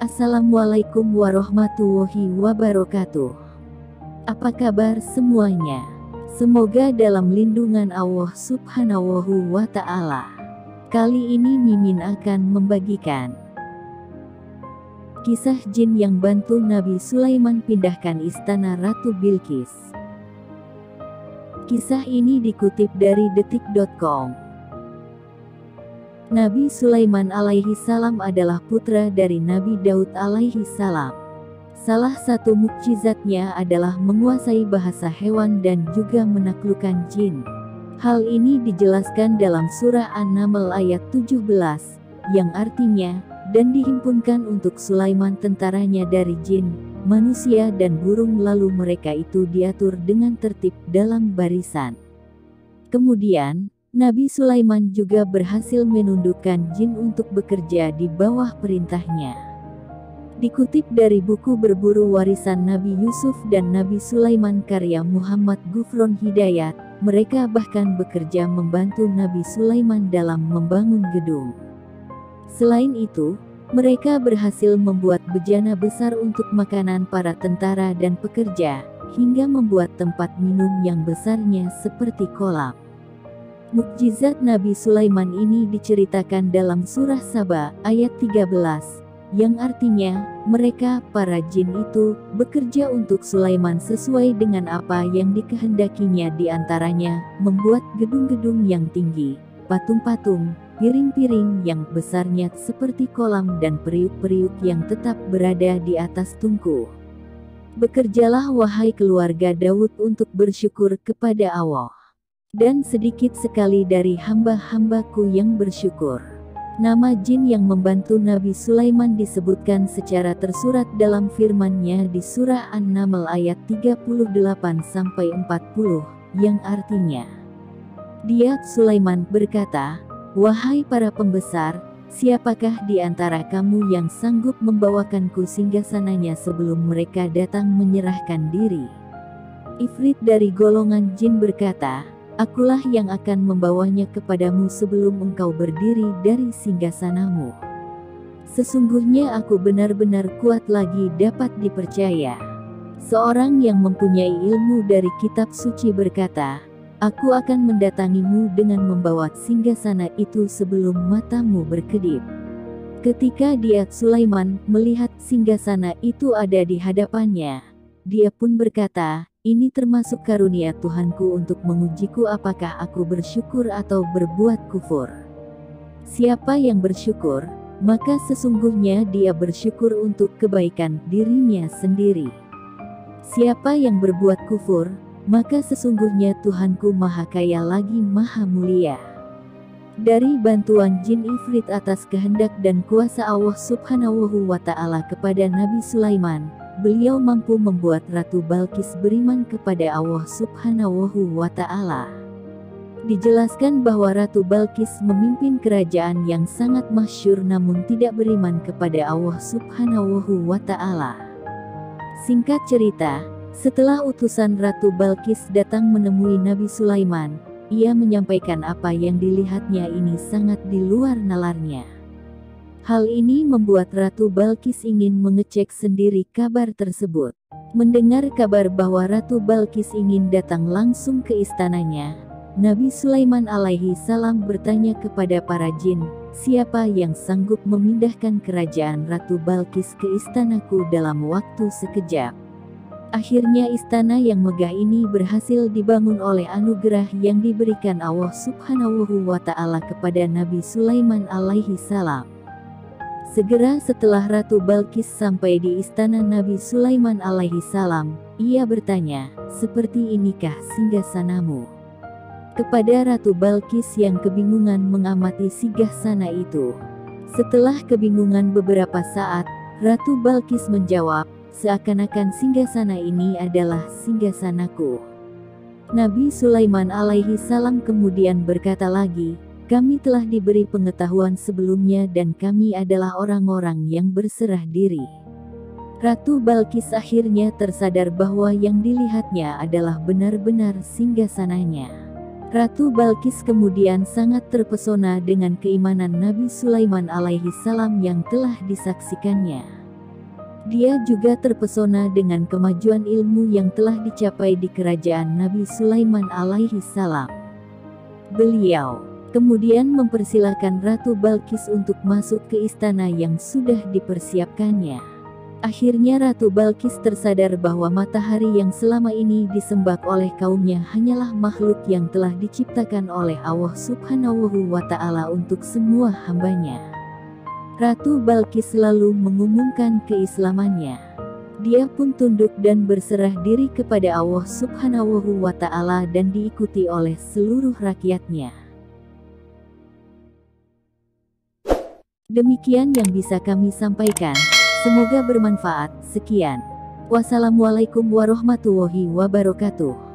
Assalamualaikum warahmatullahi wabarakatuh. Apa kabar semuanya? Semoga dalam lindungan Allah Subhanahu wa Ta'ala. Kali ini Mimin akan membagikan kisah jin yang bantu Nabi Sulaiman pindahkan istana Ratu Bilqis. Kisah ini dikutip dari detik.com. Nabi Sulaiman alaihi salam adalah putra dari Nabi Daud alaihi salam. Salah satu mukjizatnya adalah menguasai bahasa hewan dan juga menaklukkan jin. Hal ini dijelaskan dalam surah An-Naml ayat 17, yang artinya, dan dihimpunkan untuk Sulaiman tentaranya dari jin, manusia dan burung, lalu mereka itu diatur dengan tertib dalam barisan. Kemudian, Nabi Sulaiman juga berhasil menundukkan jin untuk bekerja di bawah perintahnya. Dikutip dari buku Berburu Warisan Nabi Yusuf dan Nabi Sulaiman karya Muhammad Ghufron Hidayat, mereka bahkan bekerja membantu Nabi Sulaiman dalam membangun gedung. Selain itu, mereka berhasil membuat bejana besar untuk makanan para tentara dan pekerja, hingga membuat tempat minum yang besarnya seperti kolam. Mukjizat Nabi Sulaiman ini diceritakan dalam surah Saba ayat 13, yang artinya, mereka, para jin itu, bekerja untuk Sulaiman sesuai dengan apa yang dikehendakinya, di antaranya, membuat gedung-gedung yang tinggi, patung-patung, piring-piring yang besarnya seperti kolam dan periuk-periuk yang tetap berada di atas tungku. Bekerjalah wahai keluarga Daud untuk bersyukur kepada Allah. Dan sedikit sekali dari hamba-hambaku yang bersyukur. Nama jin yang membantu Nabi Sulaiman disebutkan secara tersurat dalam firman-Nya di surah An-Naml ayat 38-40, yang artinya, Dia, Sulaiman, berkata, "Wahai para pembesar, siapakah di antara kamu yang sanggup membawakanku singgasananya sebelum mereka datang menyerahkan diri?" Ifrit dari golongan jin berkata, "Akulah yang akan membawanya kepadamu sebelum engkau berdiri dari singgasanamu. Sesungguhnya aku benar-benar kuat lagi dapat dipercaya." Seorang yang mempunyai ilmu dari kitab suci berkata, "Aku akan mendatangimu dengan membawa singgasana itu sebelum matamu berkedip." Ketika dia, Sulaiman, melihat singgasana itu ada di hadapannya, dia pun berkata, "Ini termasuk karunia Tuhanku untuk mengujiku apakah aku bersyukur atau berbuat kufur. Siapa yang bersyukur, maka sesungguhnya dia bersyukur untuk kebaikan dirinya sendiri. Siapa yang berbuat kufur, maka sesungguhnya Tuhanku Maha Kaya lagi Maha Mulia." Dari bantuan jin Ifrit atas kehendak dan kuasa Allah Subhanahu wa Ta'ala kepada Nabi Sulaiman, beliau mampu membuat Ratu Bilqis beriman kepada Allah Subhanahu wa Ta'ala. Dijelaskan bahwa Ratu Bilqis memimpin kerajaan yang sangat masyhur namun tidak beriman kepada Allah Subhanahu wa Ta'ala. Singkat cerita, setelah utusan Ratu Bilqis datang menemui Nabi Sulaiman, ia menyampaikan apa yang dilihatnya ini sangat di luar nalarnya. Hal ini membuat Ratu Bilqis ingin mengecek sendiri kabar tersebut. Mendengar kabar bahwa Ratu Bilqis ingin datang langsung ke istananya, Nabi Sulaiman alaihi salam bertanya kepada para jin, "Siapa yang sanggup memindahkan kerajaan Ratu Bilqis ke istanaku dalam waktu sekejap?" Akhirnya istana yang megah ini berhasil dibangun oleh anugerah yang diberikan Allah Subhanahu wa Ta'ala kepada Nabi Sulaiman alaihi salam. Segera setelah Ratu Bilqis sampai di istana Nabi Sulaiman alaihi salam, ia bertanya, "Seperti inikah singgasanamu?" Kepada Ratu Bilqis yang kebingungan mengamati singgasana itu. Setelah kebingungan beberapa saat, Ratu Bilqis menjawab, "Seakan-akan singgasana ini adalah singgasanaku." Nabi Sulaiman alaihi salam kemudian berkata lagi, "Kami telah diberi pengetahuan sebelumnya dan kami adalah orang-orang yang berserah diri." Ratu Bilqis akhirnya tersadar bahwa yang dilihatnya adalah benar-benar singgasananya. Ratu Bilqis kemudian sangat terpesona dengan keimanan Nabi Sulaiman alaihi salam yang telah disaksikannya. Dia juga terpesona dengan kemajuan ilmu yang telah dicapai di kerajaan Nabi Sulaiman alaihi salam. Beliau kemudian mempersilahkan Ratu Balkis untuk masuk ke istana yang sudah dipersiapkannya. Akhirnya Ratu Balkis tersadar bahwa matahari yang selama ini disembah oleh kaumnya hanyalah makhluk yang telah diciptakan oleh Allah Subhanahu wa Ta'ala untuk semua hambanya. Ratu Balkis lalu mengumumkan keislamannya. Dia pun tunduk dan berserah diri kepada Allah Subhanahu wa Ta'ala dan diikuti oleh seluruh rakyatnya. Demikian yang bisa kami sampaikan. Semoga bermanfaat. Sekian. Wassalamualaikum warahmatullahi wabarakatuh.